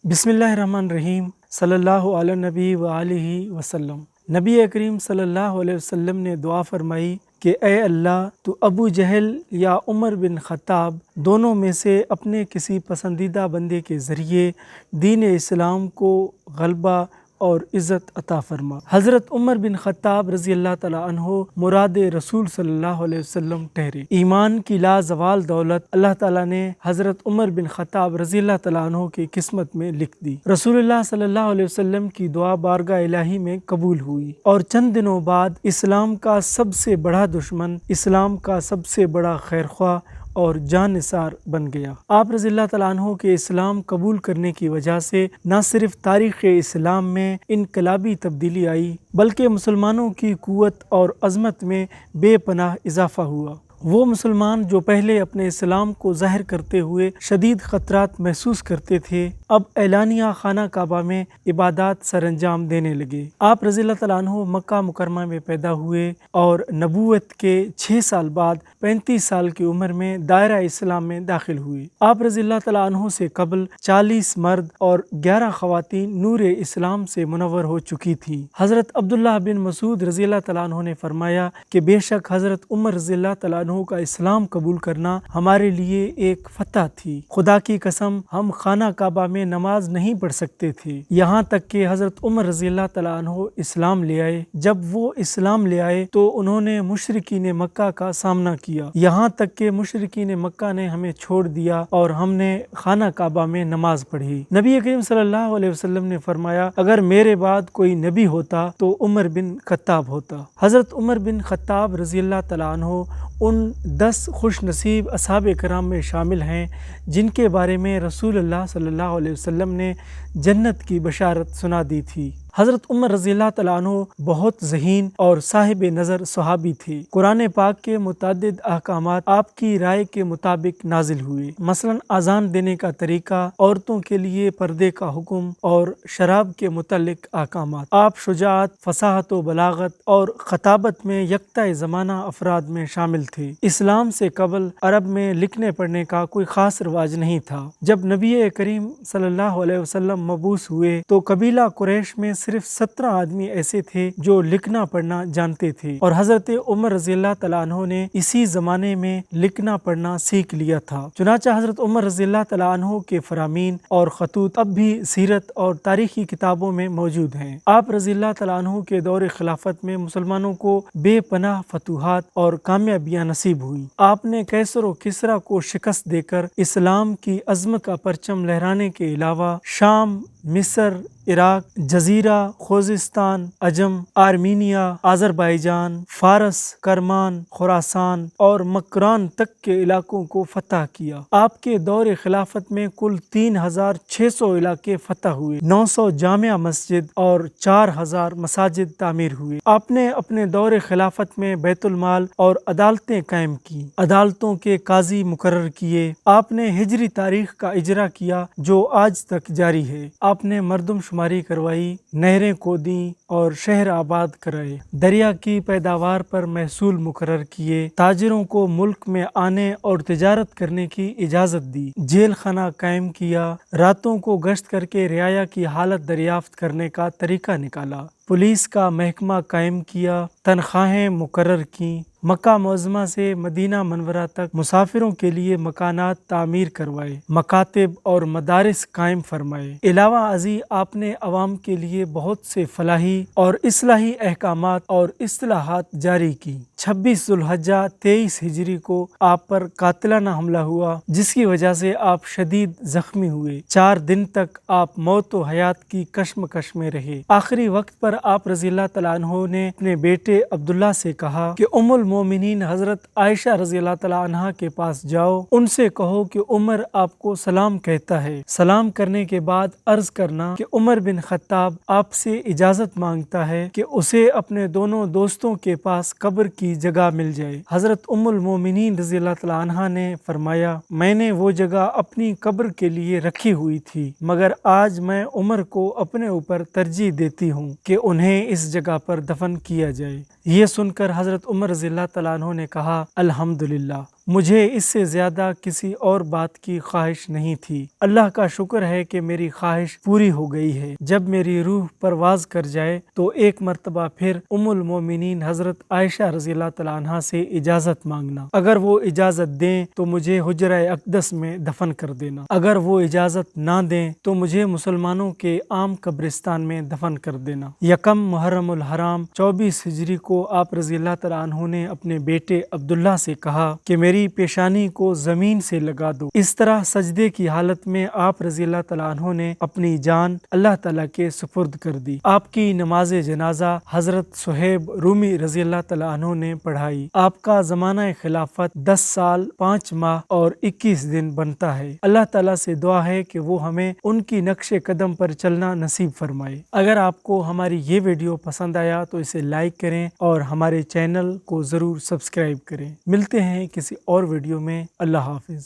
بسم اللہ الرحمن الرحیم صلی اللہ علیہ نبی و آلہ وسلم۔ نبی کریم صلی اللہ علیہ وسلم نے دعا فرمائی کہ اے اللہ تو ابو جہل یا عمر بن خطاب دونوں میں سے اپنے کسی پسندیدہ بندے کے ذریعے دین اسلام کو غلبہ اور عزت عطا فرما۔ حضرت عمر بن خطاب رضی اللہ تعالیٰ عنہ مراد رسول صلی اللہ علیہ وسلم ٹھہرے۔ ایمان کی لازوال دولت اللہ تعالیٰ نے حضرت عمر بن خطاب رضی اللہ تعالیٰ عنہ کی قسمت میں لکھ دی۔ رسول اللہ صلی اللہ علیہ وسلم کی دعا بارگاہ الہی میں قبول ہوئی اور چند دنوں بعد اسلام کا سب سے بڑا دشمن، اسلام کا سب سے بڑا خیرخواہ اور جان نثار بن گیا۔ آپ رضی اللہ تعالیٰ عنہ کے اسلام قبول کرنے کی وجہ سے نہ صرف تاریخ اسلام میں انقلابی تبدیلی آئی بلکہ مسلمانوں کی قوت اور عظمت میں بے پناہ اضافہ ہوا۔ وہ مسلمان جو پہلے اپنے اسلام کو ظاہر کرتے ہوئے شدید خطرات محسوس کرتے تھے، اب اعلانیہ خانہ کعبہ میں عبادات سر انجام دینے لگے۔ آپ رضی اللہ تعالیٰ عنہ مکہ مکرمہ میں پیدا ہوئے اور نبوت کے 6 سال بعد 35 سال کی عمر میں دائرہ اسلام میں داخل ہوئے۔ آپ رضی اللہ تعالیٰ عنہ سے قبل 40 مرد اور 11 خواتین نور اسلام سے منور ہو چکی تھیں۔ حضرت عبداللہ بن مسعود رضی اللہ تعالیٰ عنہ نے فرمایا کہ بے شک حضرت عمر رضی اللہ تعالیٰ عنہ کا اسلام قبول کرنا ہمارے لیے ایک فتح تھی۔ خدا کی قسم ہم خانہ کعبہ میں نماز نہیں پڑھ سکتے تھے، یہاں تک کہ حضرت عمر رضی اللہ تعالیٰ عنہ اسلام لے آئے۔ جب وہ اسلام لے آئے تو انہوں نے مشرکین مکہ کا سامنا کیا، یہاں تک کہ مشرکین مکہ نے ہمیں چھوڑ دیا اور ہم نے خانہ کعبہ میں نماز پڑھی۔ نبی کریم صلی اللہ علیہ وسلم نے فرمایا اگر میرے بعد کوئی نبی ہوتا تو عمر بن خطاب ہوتا۔ حضرت عمر بن خطاب رضی اللہ تعالیٰ عنہ ان 10 خوش نصیب اصحاب کرام میں شامل ہیں جن کے بارے میں رسول اللہ صلی اللہ علیہ وسلم نے جنت کی بشارت سنا دی تھی۔ حضرت عمر رضی اللہ تعالیٰ عنہ بہت ذہین اور صاحب نظر صحابی تھے۔ قرآن پاک کے متعدد احکامات آپ کی رائے کے مطابق نازل ہوئے، مثلا اذان دینے کا طریقہ، عورتوں کے لیے پردے کا حکم اور شراب کے متعلق احکامات۔ آپ شجاعت، فصاحت و بلاغت اور خطابت میں یکتا زمانہ افراد میں شامل تھے۔ اسلام سے قبل عرب میں لکھنے پڑھنے کا کوئی خاص رواج نہیں تھا۔ جب نبی کریم صلی اللہ علیہ وسلم مبعوث ہوئے تو قبیلہ قریش میں صرف 17 آدمی ایسے تھے جو لکھنا پڑھنا جانتے تھے اور حضرت عمر رضی اللہ تعالیٰ عنہ نے اسی زمانے میں لکھنا پڑھنا سیکھ لیا تھا۔ چنانچہ حضرت عمر رضی اللہ تعالیٰ عنہ کے فرامین اور خطوط اب بھی سیرت اور تاریخی کتابوں میں موجود ہیں۔ آپ رضی اللہ تعالیٰ عنہ کے دور خلافت میں مسلمانوں کو بے پناہ فتوحات اور کامیابیاں نصیب ہوئی۔ آپ نے کیسر و کسریٰ کو شکست دے کر اسلام کی عظمت کا پرچم لہرانے کے علاوہ شام، مصر، عراق، جزیرہ، خوزستان، عجم، آرمینیا، آذربائیجان، فارس، کرمان، خراسان اور مکران تک کے علاقوں کو فتح کیا۔ آپ کے دور خلافت میں کل 3600 علاقے فتح ہوئے، 900 جامع مسجد اور 4000 مساجد تعمیر ہوئے۔ آپ نے اپنے دور خلافت میں بیت المال اور عدالتیں قائم کی، عدالتوں کے قاضی مقرر کیے۔ آپ نے ہجری تاریخ کا اجرا کیا جو آج تک جاری ہے۔ آپ نے مردم شماری کروائی، نہریں کھودیں اور شہر آباد کرائے، دریا کی پیداوار پر محصول مقرر کیے، تاجروں کو ملک میں آنے اور تجارت کرنے کی اجازت دی، جیل خانہ قائم کیا، راتوں کو گشت کر کے رعایا کی حالت دریافت کرنے کا طریقہ نکالا، پولیس کا محکمہ قائم کیا، تنخواہیں مقرر کیں، مکہ معظمہ سے مدینہ منورہ تک مسافروں کے لیے مکانات تعمیر کروائے، مکاتب اور مدارس قائم فرمائے۔ علاوہ ازیں آپ نے عوام کے لیے بہت سے فلاحی اور اصلاحی احکامات اور اصلاحات جاری کی۔ 26 ذوالحجہ 23 ہجری کو آپ پر قاتلانہ حملہ ہوا جس کی وجہ سے آپ شدید زخمی ہوئے۔ 4 دن تک آپ موت و حیات کی کشمکش میں رہے۔ آخری وقت پر آپ رضی اللہ تعالیٰ عنہ نے اپنے بیٹے عبداللہ سے کہا کہ ام المومنین حضرت عائشہ رضی اللہ تعالیٰ عنہ کے پاس جاؤ، ان سے کہو کہ عمر آپ کو سلام کہتا ہے۔ سلام کرنے کے بعد عرض کرنا کہ عمر بن خطاب آپ سے اجازت مانگتا ہے کہ اسے اپنے دونوں دوستوں کے پاس قبر کی جگہ مل جائے۔ حضرت ام المومنین رضی اللہ تعالیٰ عنہ نے فرمایا میں نے وہ جگہ اپنی قبر کے لیے رکھی ہوئی تھی، مگر آج میں عمر کو اپنے اوپر ترجیح دیتی ہوں کہ انہیں اس جگہ پر دفن کیا جائے۔ یہ سن کر حضرت عمر رضی اللہ تعالیٰ عنہ نے کہا الحمدللہ، مجھے اس سے زیادہ کسی اور بات کی خواہش نہیں تھی۔ اللہ کا شکر ہے کہ میری خواہش پوری ہو گئی ہے۔ جب میری روح پرواز کر جائے تو ایک مرتبہ پھر ام المومنین حضرت عائشہ رضی اللہ تعالیٰ عنہ سے اجازت مانگنا، اگر وہ اجازت دیں تو مجھے حجرہ اقدس میں دفن کر دینا، اگر وہ اجازت نہ دیں تو مجھے مسلمانوں کے عام قبرستان میں دفن کر دینا۔ یکم محرم الحرام 24 ہجری کو آپ رضی اللہ تعالیٰ عنہ نے اپنے بیٹے عبداللہ سے کہا کہ میری پیشانی کو زمین سے لگا دو۔ اس طرح سجدے کی حالت میں آپ رضی اللہ تعالیٰ عنہ نے اپنی جان اللہ تعالیٰ کے سپرد کر دی۔ آپ کی نماز جنازہ حضرت صہیب رومی رضی اللہ تعالیٰ عنہ نے پڑھائی۔ آپ کا زمانہ خلافت 10 سال 5 ماہ اور 21 دن بنتا ہے۔ اللہ تعالیٰ سے دعا ہے کہ وہ ہمیں ان کی نقش قدم پر چلنا نصیب فرمائے۔ اگر آپ کو ہماری یہ ویڈیو پسند آیا تو اسے لائک کریں اور ہمارے چینل کو ضرور سبسکرائب کریں۔ ملتے ہیں کسی اور ویڈیو میں۔ اللہ حافظ۔